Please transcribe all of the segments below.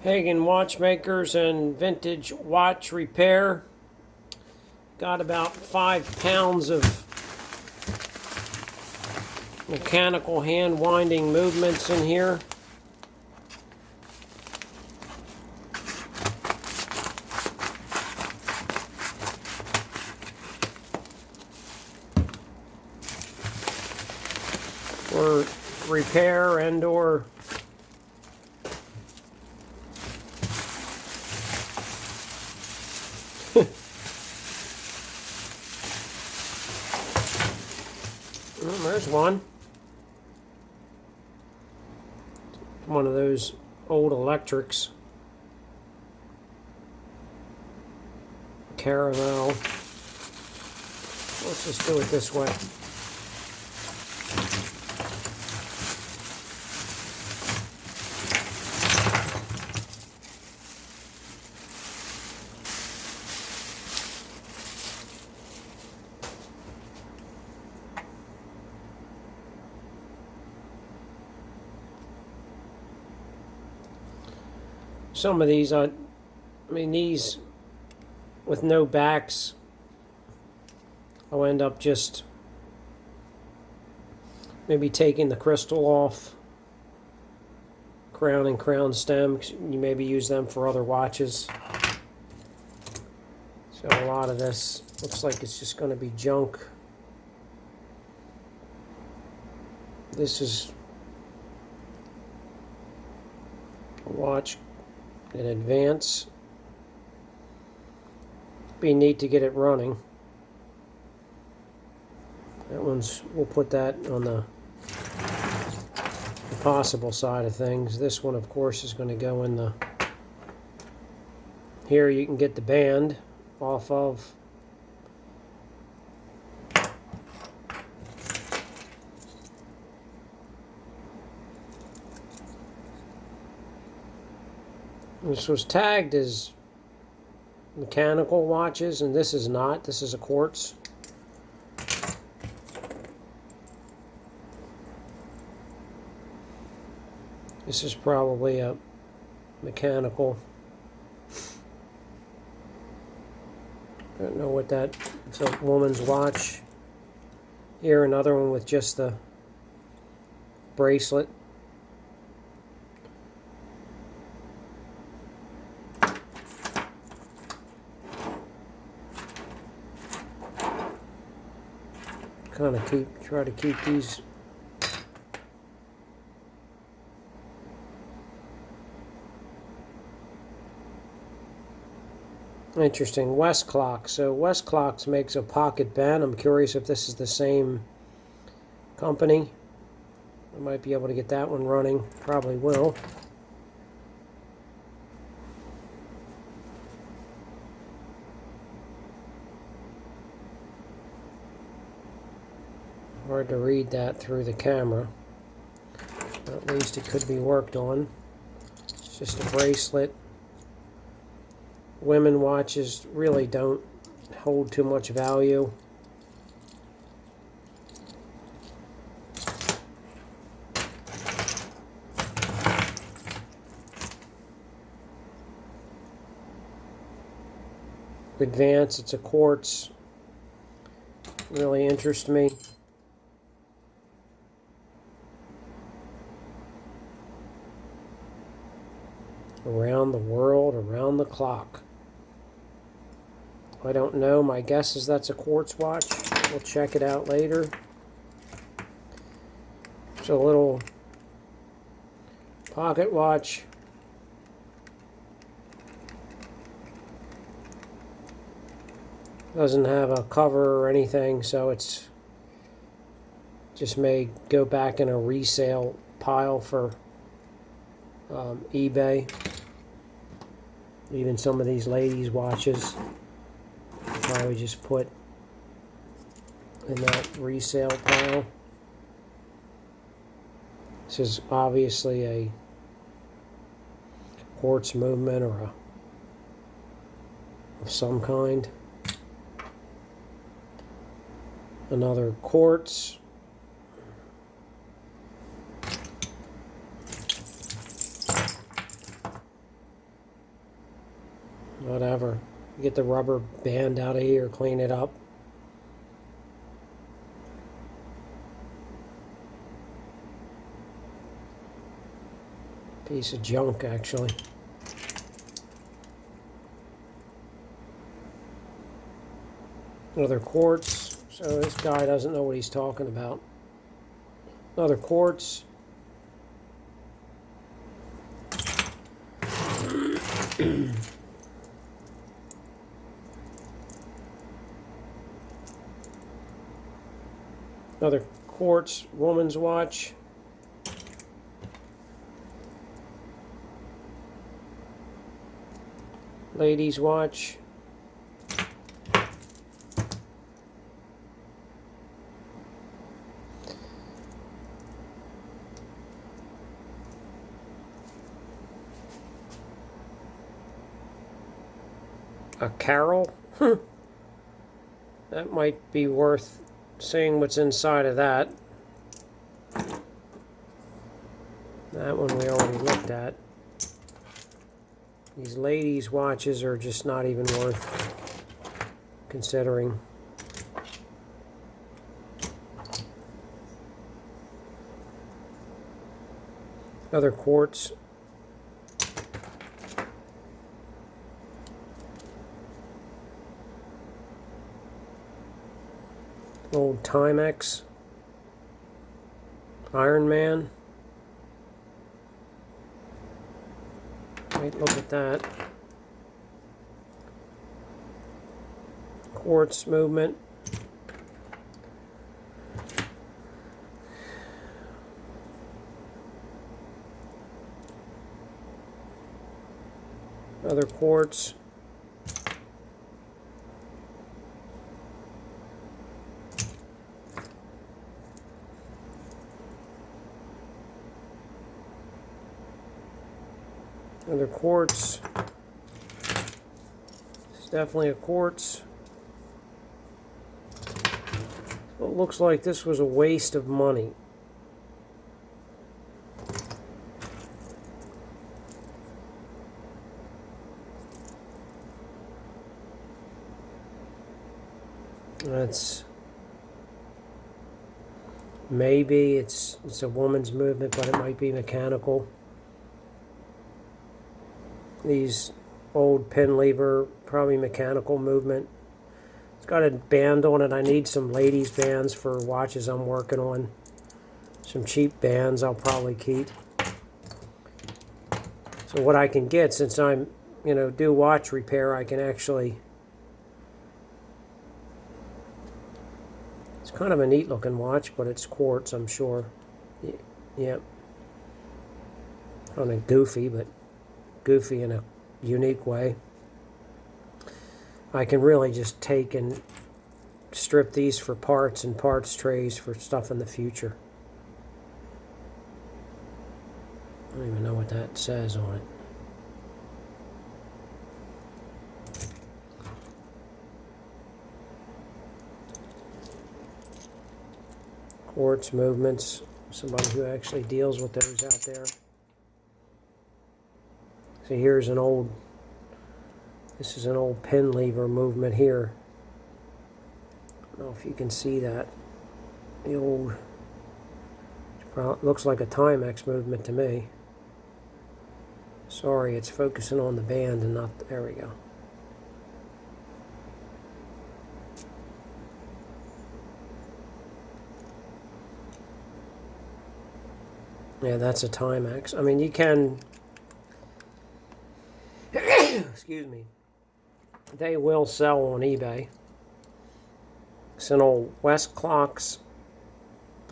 Hagen Watchmakers and Vintage Watch Repair. Got about 5 pounds of mechanical hand winding movements in here. For repair and or there's one. One of those old electrics. Caramel. Let's just do it this way. Some of these, I mean these with no backs, I'll end up just maybe taking the crystal off, crown and crown stem. You maybe use them for other watches. So a lot of this looks like it's just going to be junk. This is a watch in advance. Be neat to get it running. That one's, we'll put that on the possible side of things. This one, of course, is going to go in the. Here you can get the band off of. This was tagged as mechanical watches, and this is not. This is a quartz. This is probably a mechanical. I don't know what that. It's a woman's watch. Here, another one with just the bracelet. Kind of try to keep these interesting. West Clock. So West Clocks makes a pocket band. I'm curious if this is the same company. I might be able to get that one running. Probably will. Hard to read that through the camera. But at least it could be worked on. It's just a bracelet. Women watches really don't hold too much value. Advance, it's a quartz. Really interests me. Around the world, around the clock. I don't know. My guess is that's a quartz watch. We'll check it out later. It's a little pocket watch. Doesn't have a cover or anything, so it's just may go back in a resale pile for eBay. Even some of these ladies' watches probably just put in that resale pile. This is obviously a quartz movement or of some kind. Another quartz. Whatever. Get the rubber band out of here, clean it up. Piece of junk, actually. Another quartz. So this guy doesn't know what he's talking about. Another quartz. Another quartz woman's watch. Ladies' watch. A Carol? That might be worth seeing what's inside of that. That one we already looked at. These ladies' watches are just not even worth considering. Another quartz. Old Timex. Iron Man. Wait, look at that. Quartz movement. Another quartz. Another quartz. It's definitely a quartz. It looks like this was a waste of money. That's maybe it's a woman's movement, but it might be mechanical. These old pin lever, probably mechanical movement. It's got a band on it. I need some ladies bands for watches I'm working on. Some cheap bands I'll probably keep. So what I can get, since I'm, do watch repair, I can actually... It's kind of a neat looking watch, but it's quartz, I'm sure. Yep. Kind of goofy, but goofy in a unique way. I can really just take and strip these for parts and parts trays for stuff in the future. I don't even know what that says on it. Quartz movements. Somebody who actually deals with those out there. So here's an old, this is an old pin lever movement here. I don't know if you can see that. The old, looks like a Timex movement to me. Sorry, it's focusing on the band and not, there we go. Yeah, that's a Timex. I mean, you can... Excuse me. They will sell on eBay. It's an old West clocks.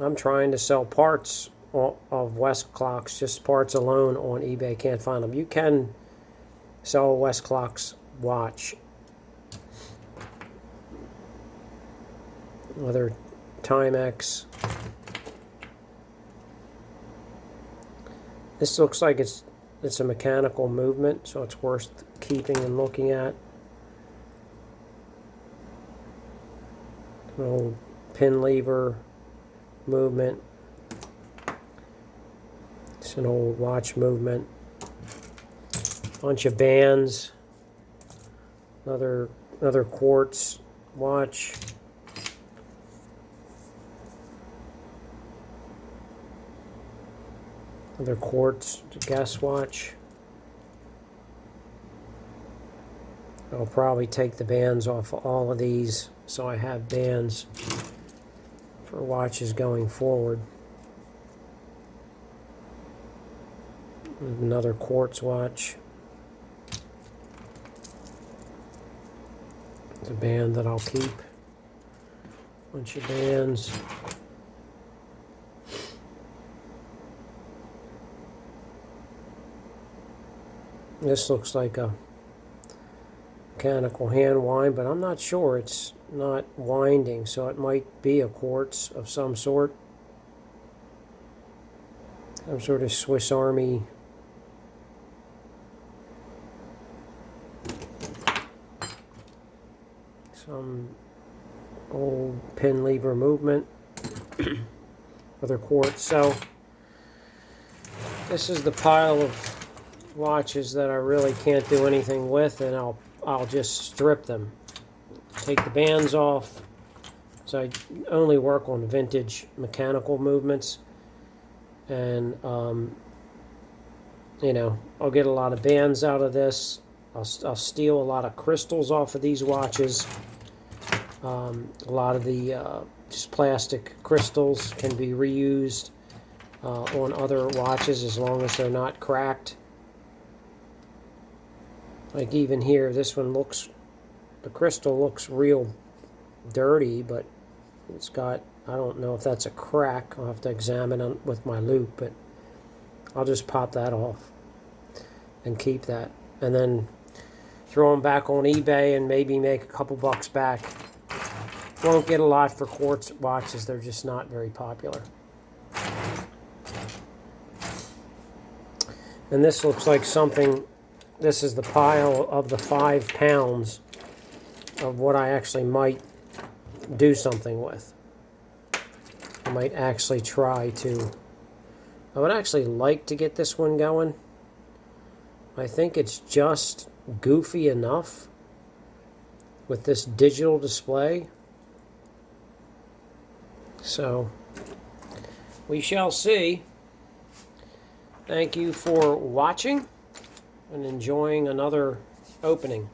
I'm trying to sell parts of West clocks, just parts alone on eBay. Can't find them. You can sell a West clocks watch. Another Timex. This looks like it's a mechanical movement, so it's worth keeping and looking at. An old pin lever movement. It's an old watch movement. Bunch of bands. Another quartz watch. Another quartz guess watch. I'll probably take the bands off of all of these so I have bands for watches going forward. Another quartz watch. It's a band that I'll keep. Bunch of bands. This looks like a mechanical hand wind, but I'm not sure. It's not winding, so it might be a quartz of some sort. Some sort of Swiss Army some old pin lever movement. Other quartz. So this is the pile of watches that I really can't do anything with, and I'll just strip them. Take the bands off. So I only work on vintage mechanical movements, and you know, I'll get a lot of bands out of this. I'll steal a lot of crystals off of these watches. A lot of the just plastic crystals can be reused on other watches as long as they're not cracked. Like even here, this one looks, the crystal looks real dirty, but it's got, I don't know if that's a crack. I'll have to examine it with my loupe, but I'll just pop that off and keep that. And then throw them back on eBay and maybe make a couple bucks back. Won't get a lot for quartz watches. They're just not very popular. And this looks like something, this is the pile of the 5 pounds of what I actually might do something with. I might actually try to, I would actually like to get this one going. I think it's just goofy enough with this digital display. So we shall see. Thank you for watching and enjoying another opening.